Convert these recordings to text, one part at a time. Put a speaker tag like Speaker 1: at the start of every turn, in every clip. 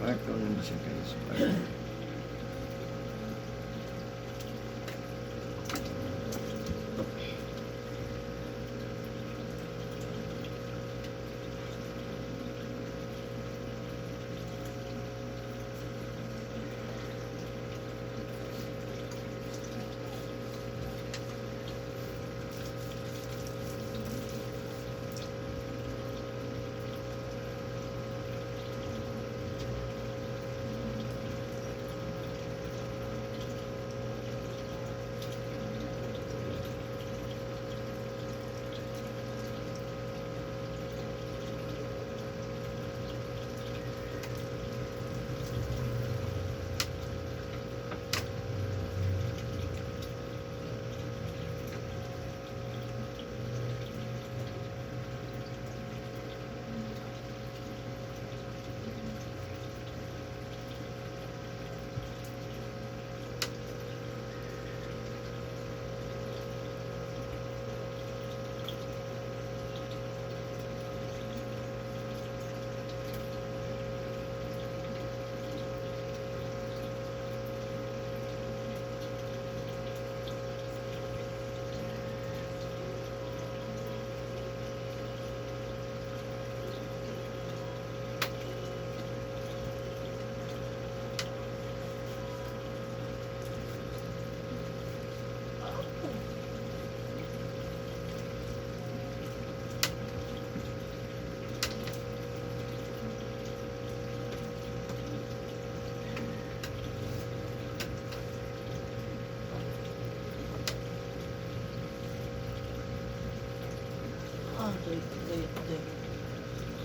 Speaker 1: Ikaw na siya kayo.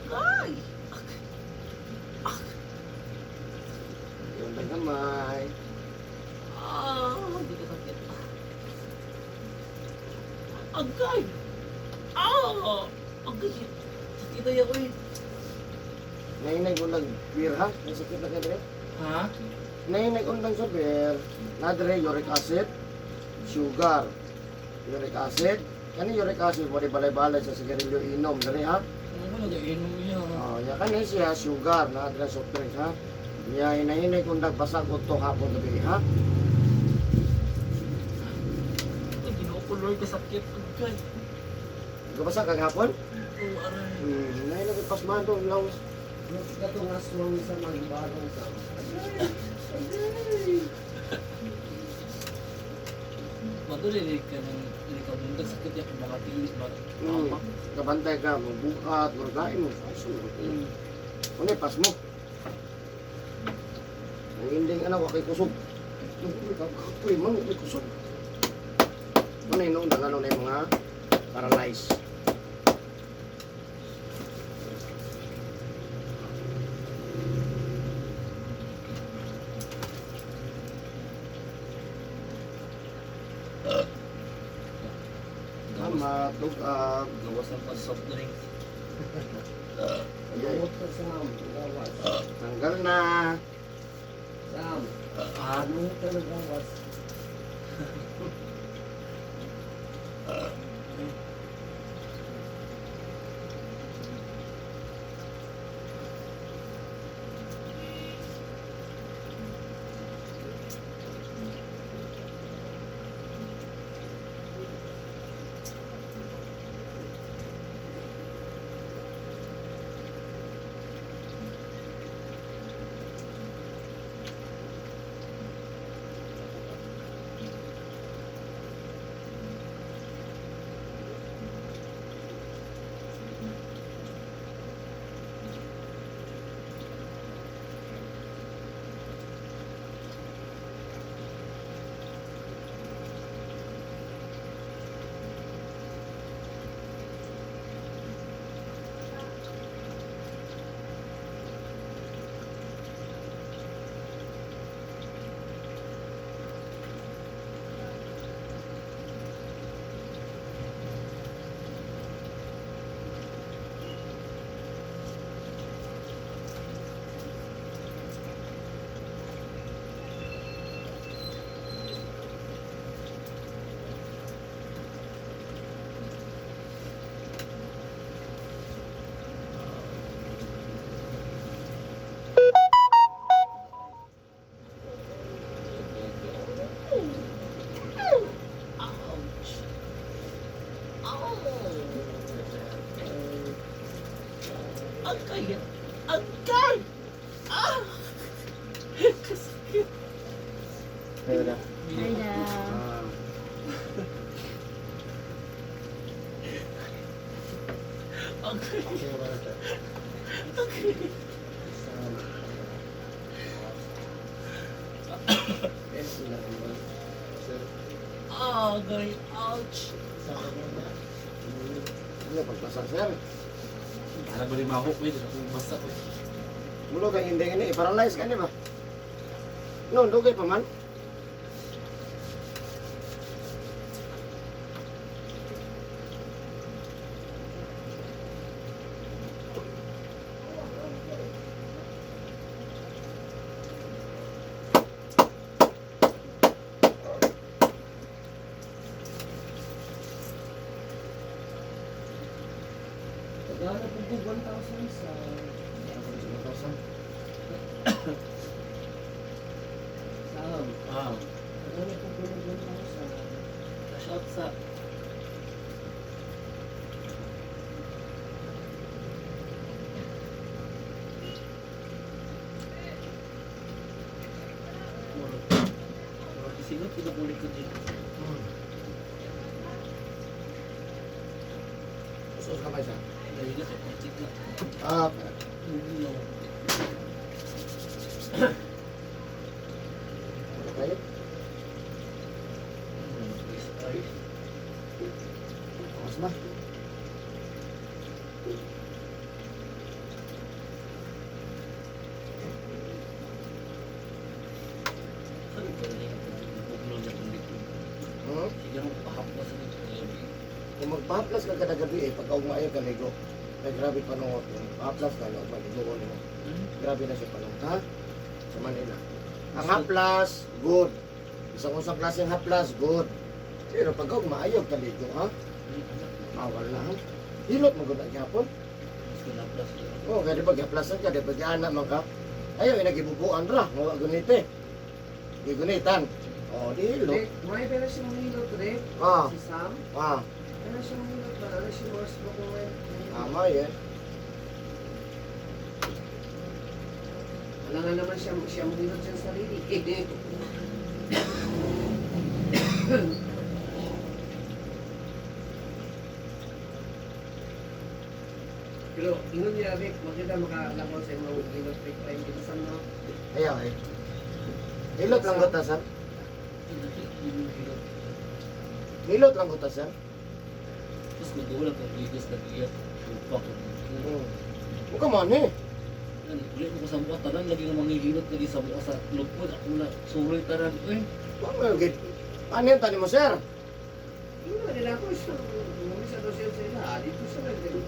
Speaker 2: Ay!
Speaker 1: Yung gamay.
Speaker 2: Hindi ka sakit. Agay! Agay! Sakit na ako eh.
Speaker 1: Nainay ko nag-beer ha? May sakit na ka dre?
Speaker 2: Ha?
Speaker 1: Nainay ko lang sa beer. Na dre, uric acid, sugar, uric acid. Kani uric acid, mo di balay-balay sa sigarilyo inom. Dre ha?
Speaker 2: Ano ba nag-inom niya?
Speaker 1: Ya kani siya sugar na dre soft drinks ha? Ya inainay ko nagbasa ko to hapon gabi ha?
Speaker 2: Ay, ginukuloy ka sakit. Agay!
Speaker 1: Gabasa kag hapon?
Speaker 2: Oo, aray.
Speaker 1: Nainay ko pasmado lang. Kato nga strong sa magbalong sa.
Speaker 2: Maduli ka ng ikaw mundag sakit yan kung mga tilis ba?
Speaker 1: Kabantay ka, magbukat, margain mo. Ano pas mo? Ang ending anak, wakay kusog. Uy, man, wakay kusog. Ano yun, noon, ano na yung mga paralyzed. Tama, tugag.
Speaker 2: Gawas ng pag-soft drinks.
Speaker 1: Tanggal na.
Speaker 3: Sam,
Speaker 2: Ah,
Speaker 3: ano ka nagawas?
Speaker 2: Kaya, agay! Ah! Kasakit.
Speaker 1: Ayun na.
Speaker 4: Hi na.
Speaker 1: Ah.
Speaker 2: Agay.
Speaker 1: Okay, wala na.
Speaker 2: Agay. Agay. Ouch.
Speaker 1: Ano, pagpasar, sir.
Speaker 2: Para ba rin mahok, eh. Basta, eh.
Speaker 1: Mulo kay hindi ini, paralyze ka ni ba? No, dugay pa man.
Speaker 3: Gano'n po po 1,000 sa... Sam.
Speaker 2: Ah.
Speaker 3: Gano'n po po 1,000.
Speaker 2: Cash out sa... Murag isingot, pinapulik ko din.
Speaker 1: Sus kamay sa.
Speaker 2: Dahil na sa pagtsik na.
Speaker 1: Ah,
Speaker 2: No.
Speaker 1: okay.
Speaker 2: Ay.
Speaker 1: Mas ba?
Speaker 2: Sabi ko na yung pagbuklong na itong likod. Sige mo, pahapos sa likod.
Speaker 1: Kung magpa-plus ka kada gabi eh, pagka umayaw ka ligo. Ay grabe panungot mo. Pa-plus ka no, maligo mo. Grabe na siya panungot. Ha? Sa Manila. Ang haplas, good. Isang usang klase ng haplas, good. Pero pagka umayaw ka ligo, ha? Bawal na, ha? Hilot mo gud ang hapon.
Speaker 2: Mas ko na plus yun.
Speaker 1: Oo, kaya di ba gaplasan ka, di ba anak man ka? Ayaw, inagibubuan ra, mga gunite. Gigunitan. O, di hilot.
Speaker 3: Dek, may pera siyang hilot, Dek.
Speaker 1: Ah,
Speaker 3: Si Sam.
Speaker 1: ah,
Speaker 3: Pera siyang hilot ba? Ano siya mas ba kung may...
Speaker 1: tama yan.
Speaker 3: Alam nga naman siya ang hilot siyang sarili. Pero ingon niya, Dek, makita makalakaw sa mga hilot, Dek, pa hindi ka Sam, no?
Speaker 1: Ayaw eh. Hilot lang gota, sir. Hilot lang gota, sir.
Speaker 2: Tapos nag-ulang kang ligos na iyak. Supak.
Speaker 1: Huwag ka man eh.
Speaker 2: Ulit ko sa buka, tanan lagi nga manghihilot lagi sa buka sa lupod. Ako na suroy tanan. Eh,
Speaker 1: Huwag mo yung git. Ano yung tani mo, sir?
Speaker 3: Hindi naman nila ako siya. Umisa daw siya sa ila. Dito siya lang.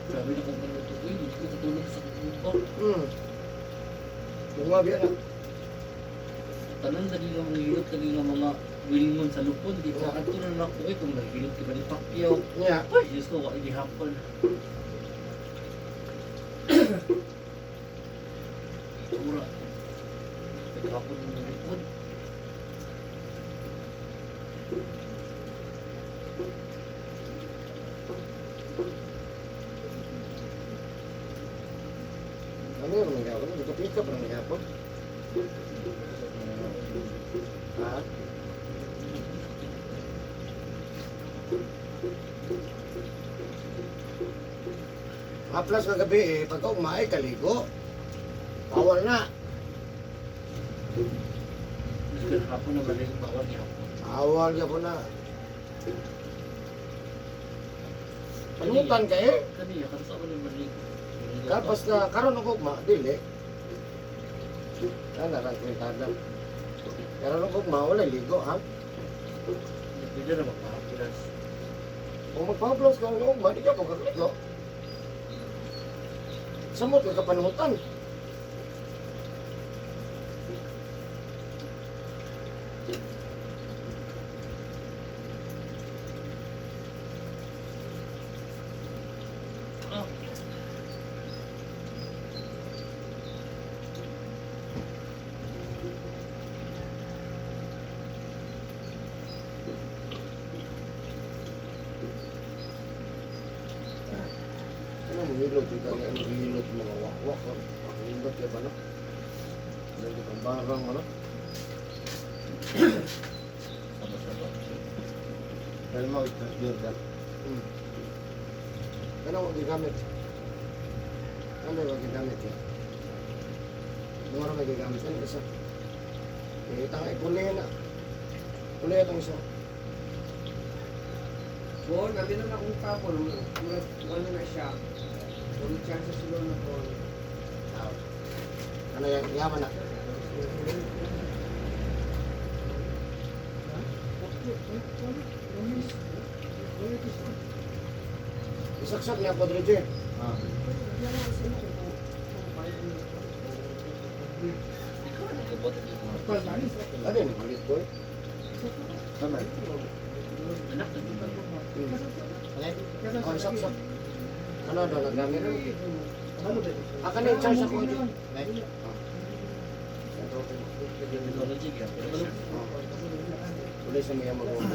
Speaker 2: grabe na kung ano ito. Uy, hindi ko katulog sa buka.
Speaker 1: Bumabi na.
Speaker 2: Tanan lagi nga manghihilot lagi nga mga wilngon sa lupod. Di ko ato na ako eh kung naghilot ka ba ni Pacquiao.
Speaker 1: Nya.
Speaker 2: Ay, Diyos ko, wala gihapon. Tura. Naghapon mo ng lupod.
Speaker 1: Ano yung mga gawin? Hindi ka pick up ng hapon. Ha? Haplas ka gabi eh, pagka umay, kaligo. Bawal na.
Speaker 2: Hapon na balik, bawal gihapon.
Speaker 1: Bawal ka po na. Panutan ka eh.
Speaker 2: Kaniya, kansa ko na balik.
Speaker 1: Kapag na karon ng gugma, dili. Ano lang kwentada. Pero ng gugma, wala ligo ha.
Speaker 2: Hindi na magpapapilas.
Speaker 1: Kung magpa-plus ka ng gugma, di ka po kakligo. Samot ka kapanutan.
Speaker 2: Ah.
Speaker 1: Ano mo hilo, di ka na ano hilo. kayo ba, no? Lagi pang barang, ano?
Speaker 2: Saba-saba.
Speaker 4: Dahil mo, beer ka.
Speaker 1: Ano ang gigamit? Ano ang gigamit yan? Mura may gigamit yan, isa. Itang ipuli na. Puli itong isa.
Speaker 3: Bon, namin na akong tapon. Ano na siya. Kung chance sa sulong na bon.
Speaker 1: Ano yan? Yaman na. Isaksak niya po, Dredje.
Speaker 4: Ah.
Speaker 2: Ikaw na nagkabot ang iyong mga
Speaker 1: Ano yun? Malit ko eh.
Speaker 4: Tama.
Speaker 2: anak na diba?
Speaker 1: Oh, isaksak. Ano daw, nagamit? Kanina, charge ako ito.
Speaker 2: Technology ka.
Speaker 1: Tuloy sa mga mag-uwi.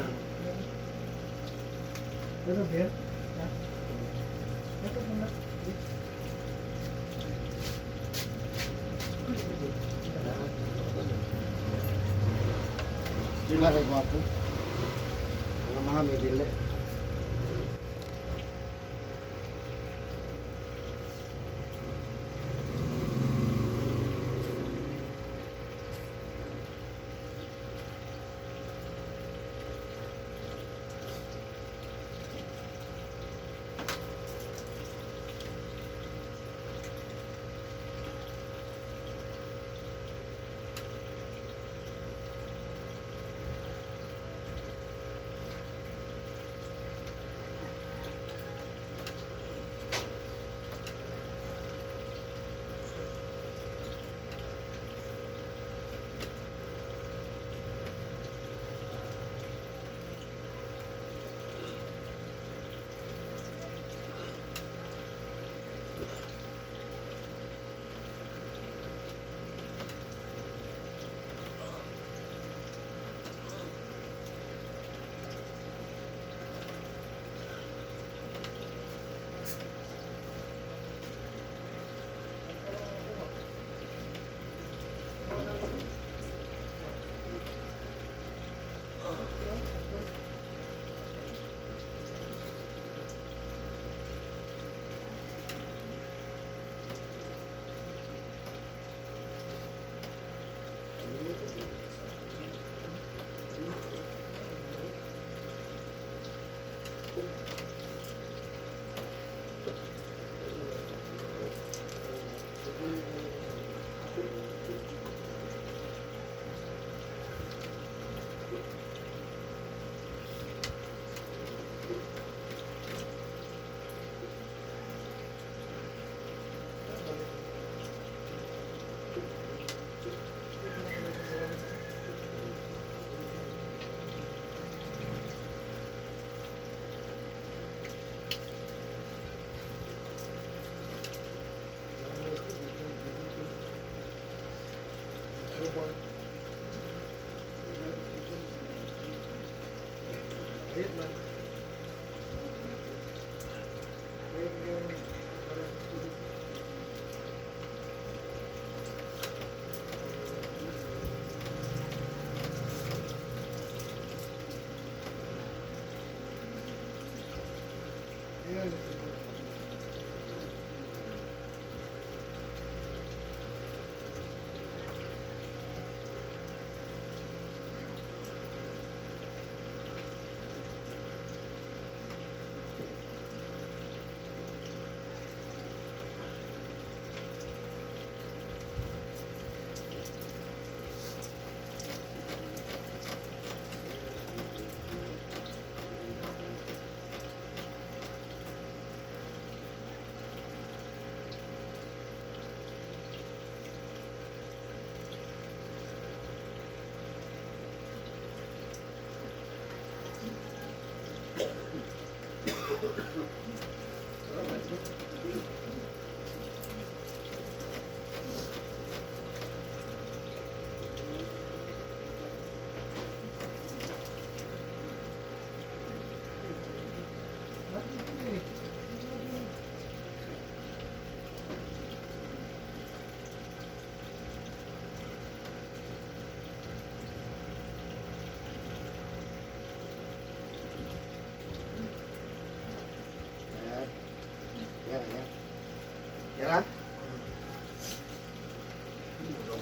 Speaker 1: Sila rin wapo. Mga mahami dili.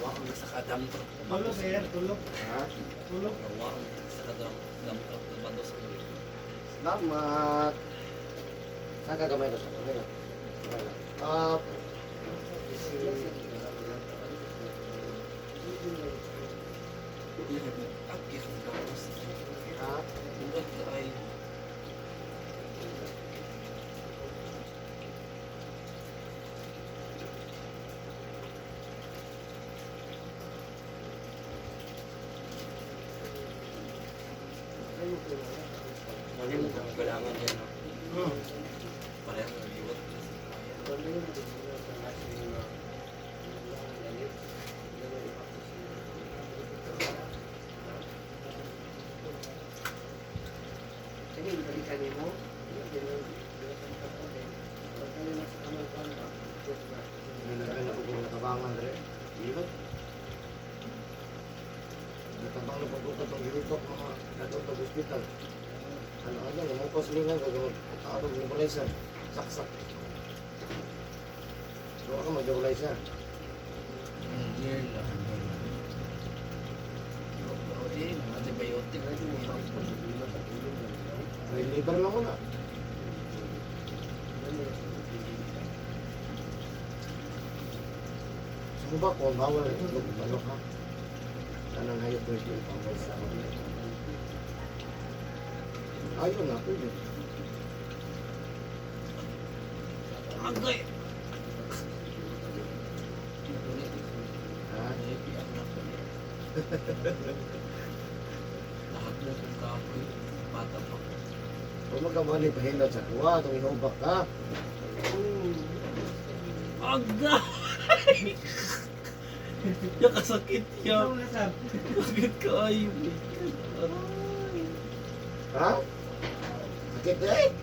Speaker 2: Rawaan na sa kadam truck.
Speaker 3: Tulog sir, tulog.
Speaker 1: Ha?
Speaker 3: Tulog.
Speaker 2: Rawaan sa kadam truck. Bando sa kulit.
Speaker 1: Salamat. Saan ka gamay na siya? Gamay na. Gamay na. Up.
Speaker 2: Akit ang gawas.
Speaker 1: Ha?
Speaker 2: Ugat ka ay. Ano mo kung kailangan yan, no?
Speaker 1: Hmm.
Speaker 2: Parehas na liwat.
Speaker 3: Ini balikan mo.
Speaker 1: Nilagay na po kung natabangan rin. Ilot. Natabang na pagkukat ng ilitok mga natong hospital. Ano, namukos lingan gagawin. Tawag ng nebulizer. Saksak. Doon ka mag-nebulizer.
Speaker 2: Year lang. Antibiotic.
Speaker 1: Reliever lang muna. Saan ba kung bawal ito? Balok ha? Saan ang hayop pwede yung bawal sa mga? Ayun na, pwede.
Speaker 2: Agay!
Speaker 1: Ha?
Speaker 2: Lahat mo kung kapoy. Bata pa.
Speaker 1: Kung magkamali pahilot sa kuwa, itong inubak ka.
Speaker 2: Agay! Yakasakit yan.
Speaker 3: Ano na sab?
Speaker 2: Sakit ka ay.
Speaker 1: Ha? Sakit eh?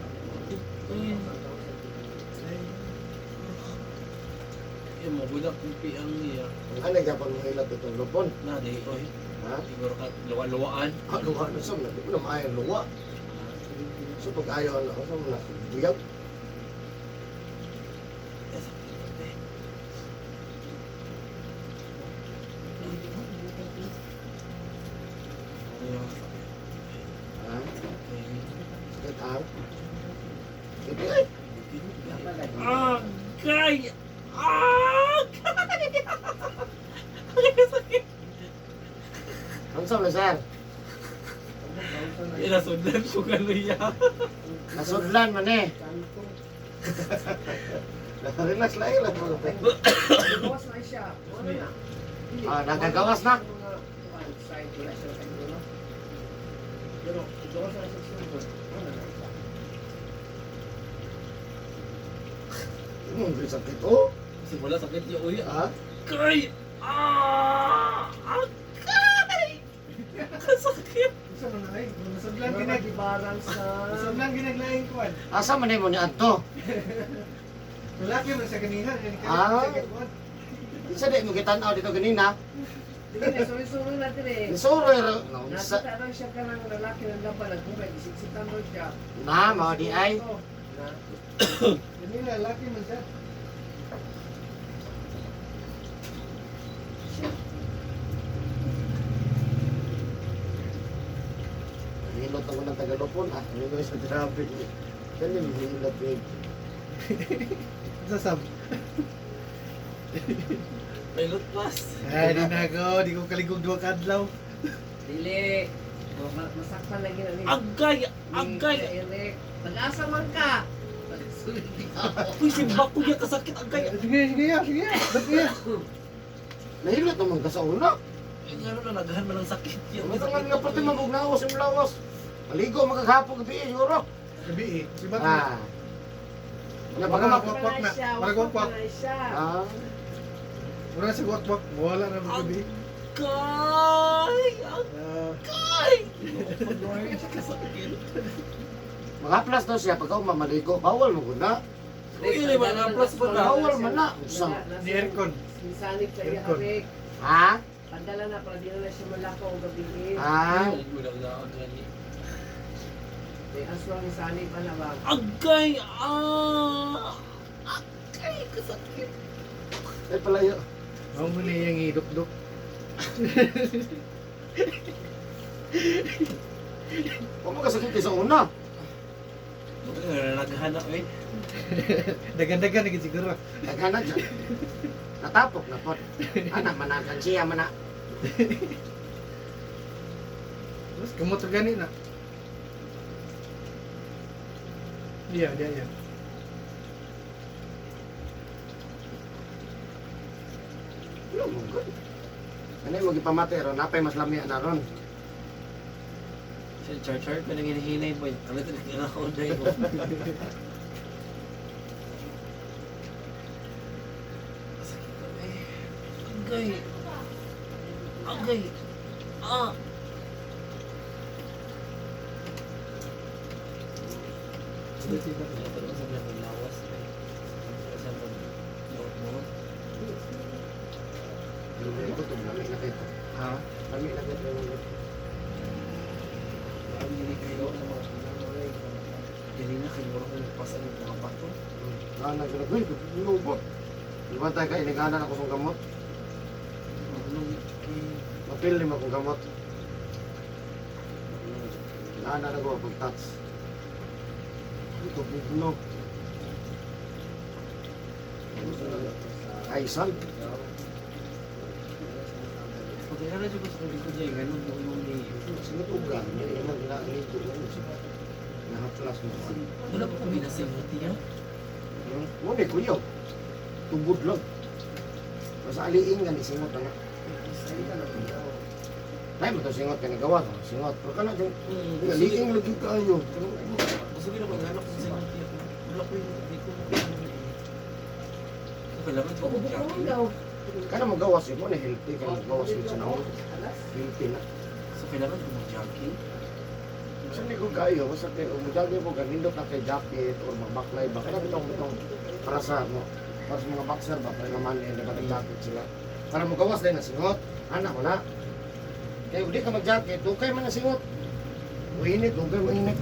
Speaker 2: Yung magulat kung piang niya.
Speaker 1: Ano kapag mahilot itong lupon?
Speaker 2: Na, di, oy.
Speaker 1: Ha?
Speaker 2: Siguro ka, luwa-luwaan.
Speaker 1: Luwa na sa mga. Di ko na maayang luwa. So pag ayaw na ako sa mga buyag. Ha? Sakit ang? Sakit eh?
Speaker 2: Agay! Agay! Sakit!
Speaker 1: Ang sa sir?
Speaker 2: Inasundan ko kaluya.
Speaker 1: Nasudlan man eh. Relax lang lang.
Speaker 3: Bawas na siya. Ano na?
Speaker 1: Ah, nagagawas na?
Speaker 3: Side ko na siya kay dulo. Pero bawas na siya sunod. Ano na siya?
Speaker 1: Sakit oh.
Speaker 2: Simula sakit yung uya.
Speaker 1: Ha?
Speaker 2: Agay! Agay! Kasakit!
Speaker 3: Isa mo na ay. Nasudlan ginag-balance na. Nasudlan ginaglaing kuwan.
Speaker 1: Asa man mo ni Adto?
Speaker 3: Lalaki mo sa kanina.
Speaker 1: Ah. Isa di mo kitanaw dito ganina.
Speaker 3: Sige na, suri-suri natin eh.
Speaker 1: Isuro no.
Speaker 3: Nakita lang siya ka ng lalaki ng laban. Nagkumpay, isiksitan mo siya.
Speaker 1: Na mao di ay.
Speaker 3: Kanina, lalaki mo siya.
Speaker 1: Hilot ako ng Tagalopon ah. Ano ko sa traffic. Kani hilot eh.
Speaker 3: Sasab.
Speaker 2: May lutpas.
Speaker 3: Ay, di na ako. Di ko kaligog dua kadlaw.
Speaker 5: Dili. Masaktan lagi na ni.
Speaker 2: Agay! Agay!
Speaker 5: Eric. Pag-asa man ka. Sulit ka.
Speaker 2: Uy, si Bako niya kasakit. Agay!
Speaker 3: Sige, sige ya, sige ya. Sige ya.
Speaker 1: Nahilot naman ka sa una.
Speaker 2: Ay, nga na, nagahan man ang sakit yan.
Speaker 1: Matangan nga pati mabugnawas yung lawas. Maligo magkagapog gabi eh, yuro.
Speaker 3: Gabi eh. Si Bato.
Speaker 1: Ah. Na baka mag...
Speaker 3: Wakwak na. Parang wakwak.
Speaker 5: siya.
Speaker 1: Ah.
Speaker 3: Mura sa wakwak. Wala na mga gabi.
Speaker 2: Agay!
Speaker 3: Ah,
Speaker 2: Agay! Kasakit.
Speaker 1: Makaplas daw siya pagka mamaligo. Bawal mo guna.
Speaker 2: Uy, yun mga plus pa na.
Speaker 1: Bawal man na. Usang.
Speaker 3: ni aircon.
Speaker 5: Sinsanip sa iya,
Speaker 3: Aircon.
Speaker 5: Eric.
Speaker 1: Ha?
Speaker 5: Padala na, para di na siya malakaw ang gabi.
Speaker 1: Ah.
Speaker 5: May aswang sanip, ano ba?
Speaker 2: Agay! Agay! Kasakit.
Speaker 1: Ay palayo.
Speaker 3: Ako mo na yung idok-dok.
Speaker 1: Huwag mo kasakit sa una.
Speaker 2: Naghanap eh.
Speaker 3: Dagan-dagan na siguro.
Speaker 1: Naghanap dyan. Natapok na po. Anak, manakan siya, mana.
Speaker 3: Terus kamot ra gani na. Iya, dia.
Speaker 1: Ano mo good? Ano yung magipamate ron? Napay mas lamia na ron.
Speaker 2: Siya char-char pa nang hinihinay boy. Ano ito nagkakaon dahil mo. Sakit ko eh. Agay. Agay. Ah. Sila talaga sa mga lawas eh. Sa mga mo.
Speaker 1: Yung ko ito, lamig na kayo.
Speaker 3: Ha?
Speaker 1: Lamig na kayo.
Speaker 2: Ang hindi kayo sa mga hindi na kayo mura kung pasan ng mga bato.
Speaker 1: Nagulog, lubot. Diba tayo kayo, naganan ako sa gamot. Mapil lima kong gamot. Naanan ako pag-touch. Ito, bugno. Ay, sal.
Speaker 2: Pag kaya na siya gusto ko dyan, ganun po yung ni...
Speaker 1: Sinutugan, may ilang ginanito. Nakaplas mo.
Speaker 2: Wala po kami nasing niya.
Speaker 1: Muna kuyo. Tubod lang. Basta aliing nga ni singot na nga. Tayo mo ito singot ka nagawa. Singot. Pero ka na dyan. Aliing lagi kayo.
Speaker 2: Gusto ko na maghanap sa singot niya. Wala ko yung hindi ko kailangan ko mag-jockey.
Speaker 1: Kana magawas yun mo na healthy. Kana magawas yun sa naon. Healthy na.
Speaker 2: So kailangan ko mag-jockey.
Speaker 1: Basta hindi ko kayo. Basta kayo. Umudagi mo ganindot na kay jacket or magbaklay ba. Kaya bitong para sa mo. Para sa mga boxer ba. Para naman na jacket sila. Para magawas din na singot. Anak wala. Kaya hindi ka mag-jacket. Dukay man na singot. Uinit. Dukay mo init.